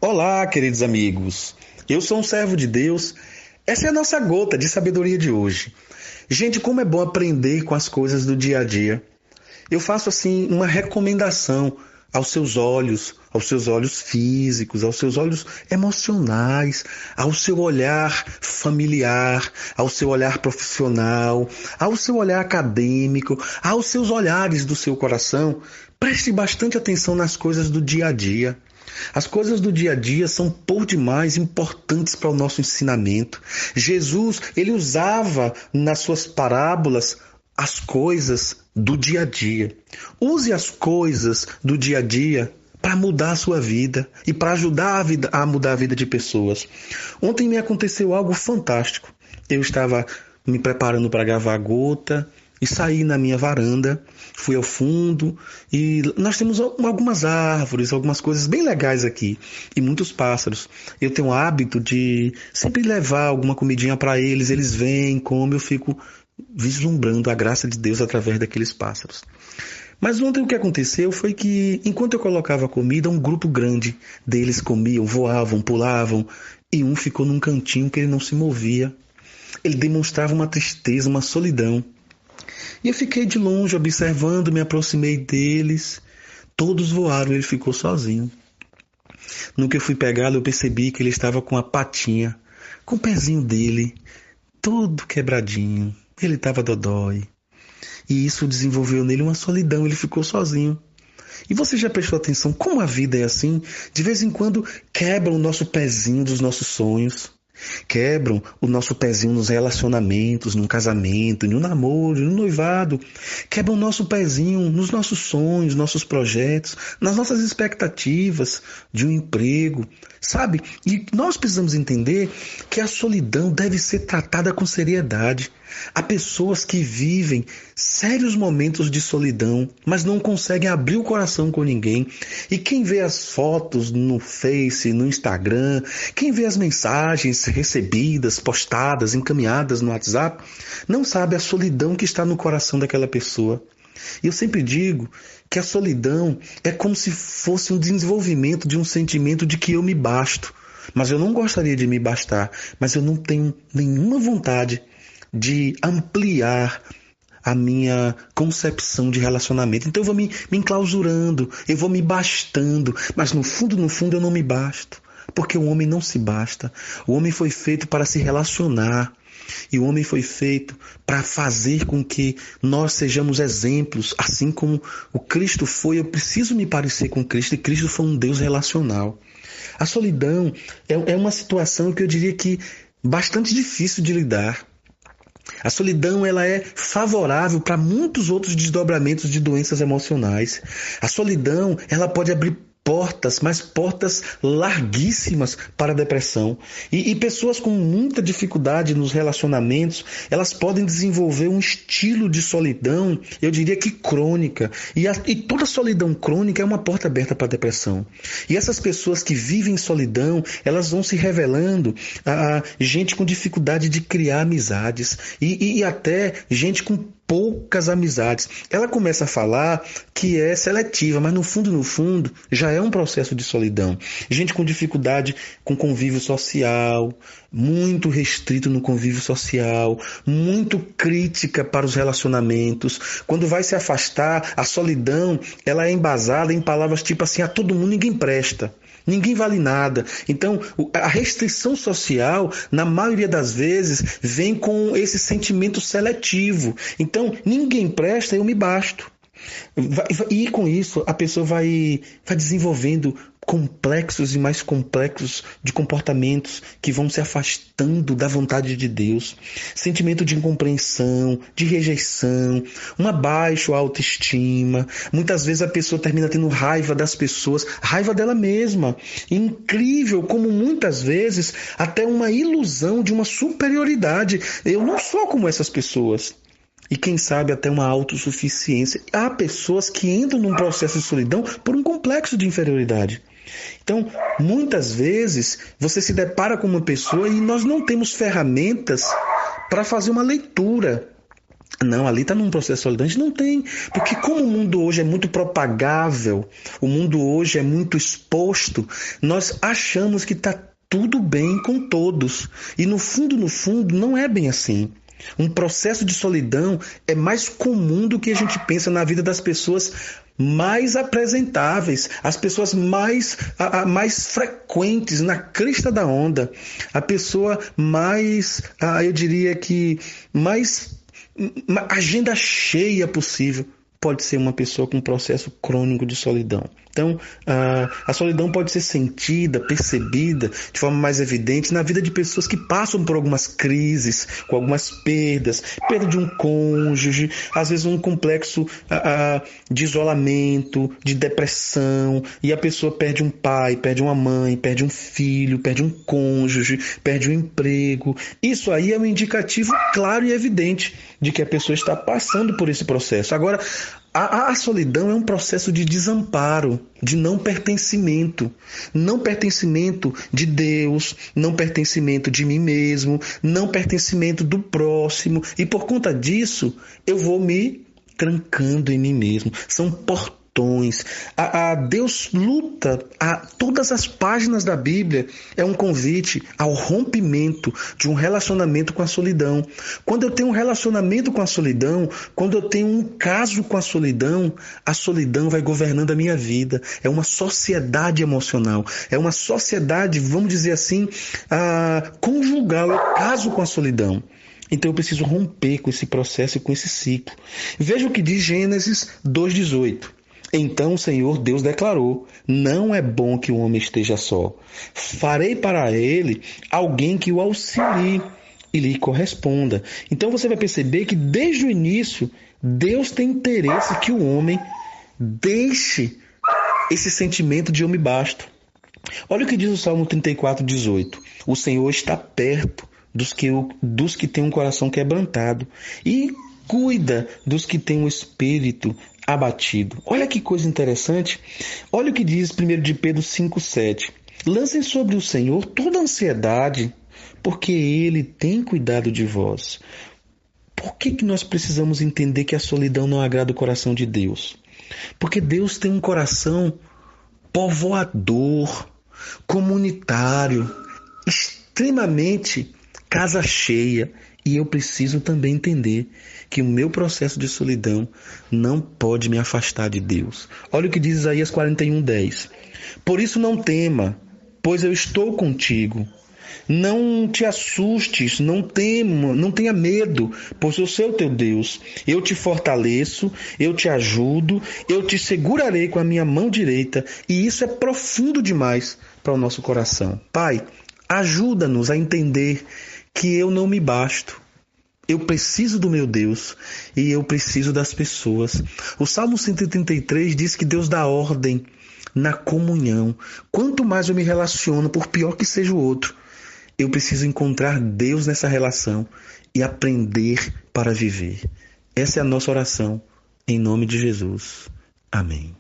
Olá, queridos amigos. Eu sou um servo de Deus. Essa é a nossa gota de sabedoria de hoje. Gente, como é bom aprender com as coisas do dia a dia. Eu faço assim uma recomendação aos seus olhos físicos, aos seus olhos emocionais, ao seu olhar familiar, ao seu olhar profissional, ao seu olhar acadêmico, aos seus olhares do seu coração. Preste bastante atenção nas coisas do dia a dia. As coisas do dia a dia são por demais importantes para o nosso ensinamento. Jesus, ele usava nas suas parábolas as coisas do dia a dia. Use as coisas do dia a dia para mudar a sua vida e para ajudar a mudar a vida de pessoas. Ontem me aconteceu algo fantástico. Eu estava me preparando para gravar a gota e saí na minha varanda, fui ao fundo e nós temos algumas árvores, algumas coisas bem legais aqui e muitos pássaros. Eu tenho o hábito de sempre levar alguma comidinha para eles, eles vêm, comem, eu fico vislumbrando a graça de Deus através daqueles pássaros. Mas ontem o que aconteceu foi que, enquanto eu colocava a comida, um grupo grande deles comiam, voavam, pulavam, e um ficou num cantinho que ele não se movia. Ele demonstrava uma tristeza, uma solidão. E eu fiquei de longe observando, me aproximei deles. Todos voaram, ele ficou sozinho. No que eu fui pegá-lo, eu percebi que ele estava com a patinha, com o pezinho dele, todo quebradinho. Ele estava dodói. E isso desenvolveu nele uma solidão, ele ficou sozinho. E você já prestou atenção como a vida é assim? De vez em quando quebram o nosso pezinho dos nossos sonhos. Quebram o nosso pezinho nos relacionamentos, num casamento, no namoro, no noivado. Quebram o nosso pezinho nos nossos sonhos, nossos projetos, nas nossas expectativas de um emprego, sabe? E nós precisamos entender que a solidão deve ser tratada com seriedade. Há pessoas que vivem sérios momentos de solidão, mas não conseguem abrir o coração com ninguém. E quem vê as fotos no Face, no Instagram, quem vê as mensagens recebidas, postadas, encaminhadas no WhatsApp, não sabe a solidão que está no coração daquela pessoa. E eu sempre digo que a solidão é como se fosse um desenvolvimento de um sentimento de que eu me basto. Mas eu não gostaria de me bastar, mas eu não tenho nenhuma vontade de ampliar a minha concepção de relacionamento. Então eu vou me enclausurando, eu vou me bastando, mas no fundo eu não me basto, porque o homem não se basta. O homem foi feito para se relacionar, e o homem foi feito para fazer com que nós sejamos exemplos, assim como o Cristo foi. Eu preciso me parecer com Cristo, e Cristo foi um Deus relacional. A solidão é uma situação que eu diria que bastante difícil de lidar. A solidão, ela é favorável para muitos outros desdobramentos de doenças emocionais. A solidão, ela pode abrir portas, mas portas larguíssimas para a depressão. E pessoas com muita dificuldade nos relacionamentos, elas podem desenvolver um estilo de solidão, eu diria que crônica. E toda solidão crônica é uma porta aberta para a depressão. E essas pessoas que vivem em solidão, elas vão se revelando a gente com dificuldade de criar amizades e até gente com poucas amizades. Ela começa a falar que é seletiva, mas no fundo, já é um processo de solidão. Gente com dificuldade com convívio social, muito restrito no convívio social, muito crítica para os relacionamentos. Quando vai se afastar, a solidão, ela é embasada em palavras tipo assim: a todo mundo ninguém presta. Ninguém vale nada. Então, a restrição social, na maioria das vezes, vem com esse sentimento seletivo. Então, ninguém presta, eu me basto. E com isso, a pessoa vai desenvolvendo complexos e mais complexos de comportamentos que vão se afastando da vontade de Deus. Sentimento de incompreensão, de rejeição, uma baixa autoestima. Muitas vezes a pessoa termina tendo raiva das pessoas, raiva dela mesma. Incrível como muitas vezes até uma ilusão de uma superioridade. Eu não sou como essas pessoas. E quem sabe até uma autossuficiência. Há pessoas que entram num processo de solidão por um complexo de inferioridade. Então, muitas vezes, você se depara com uma pessoa e nós não temos ferramentas para fazer uma leitura Não, ali está num processo de solidão. A gente não tem, porque como o mundo hoje é muito propagável, o mundo hoje é muito exposto, nós achamos que está tudo bem com todos. E no fundo, não é bem assim. Um processo de solidão é mais comum do que a gente pensa na vida das pessoas mais apresentáveis, as pessoas mais frequentes, na crista da onda, a pessoa mais, eu diria que, mais agenda cheia possível, pode ser uma pessoa com um processo crônico de solidão. Então, a solidão pode ser sentida, percebida de forma mais evidente na vida de pessoas que passam por algumas crises, com algumas perdas, perda de um cônjuge, às vezes um complexo de isolamento, de depressão, e a pessoa perde um pai, perde uma mãe, perde um filho, perde um cônjuge, perde um emprego. Isso aí é um indicativo claro e evidente de que a pessoa está passando por esse processo. Agora, a solidão é um processo de desamparo, de não pertencimento de Deus, não pertencimento de mim mesmo, não pertencimento do próximo, e por conta disso eu vou me trancando em mim mesmo. São portões. Deus luta, todas as páginas da Bíblia é um convite ao rompimento de um relacionamento com a solidão. Quando eu tenho um relacionamento com a solidão, quando eu tenho um caso com a solidão vai governando a minha vida. É uma sociedade emocional, é uma sociedade, vamos dizer assim, conjugal. Eu caso com a solidão. Então eu preciso romper com esse processo e com esse ciclo. Veja o que diz Gênesis 2,18. Então o Senhor Deus declarou: não é bom que o homem esteja só. Farei para ele alguém que o auxilie e lhe corresponda. Então você vai perceber que desde o início Deus tem interesse que o homem deixe esse sentimento de eu me basto. Olha o que diz o Salmo 34,18. O Senhor está perto dos que têm um coração quebrantado e cuida dos que têm um espírito abatido. Olha que coisa interessante. Olha o que diz 1 de Pedro 5,7. Lancem sobre o Senhor toda a ansiedade, porque Ele tem cuidado de vós. Por que nós precisamos entender que a solidão não agrada o coração de Deus? Porque Deus tem um coração povoador, comunitário, extremamente casa cheia. E eu preciso também entender que o meu processo de solidão não pode me afastar de Deus. Olha o que diz Isaías 41:10. Por isso não tema, pois eu estou contigo. Não te assustes, não tenha medo, pois eu sou o teu Deus. Eu te fortaleço, eu te ajudo, eu te segurarei com a minha mão direita. E isso é profundo demais para o nosso coração. Pai, ajuda-nos a entender que eu não me basto. Eu preciso do meu Deus e eu preciso das pessoas. O Salmo 133 diz que Deus dá ordem na comunhão. Quanto mais eu me relaciono, por pior que seja o outro, eu preciso encontrar Deus nessa relação e aprender para viver. Essa é a nossa oração, em nome de Jesus. Amém.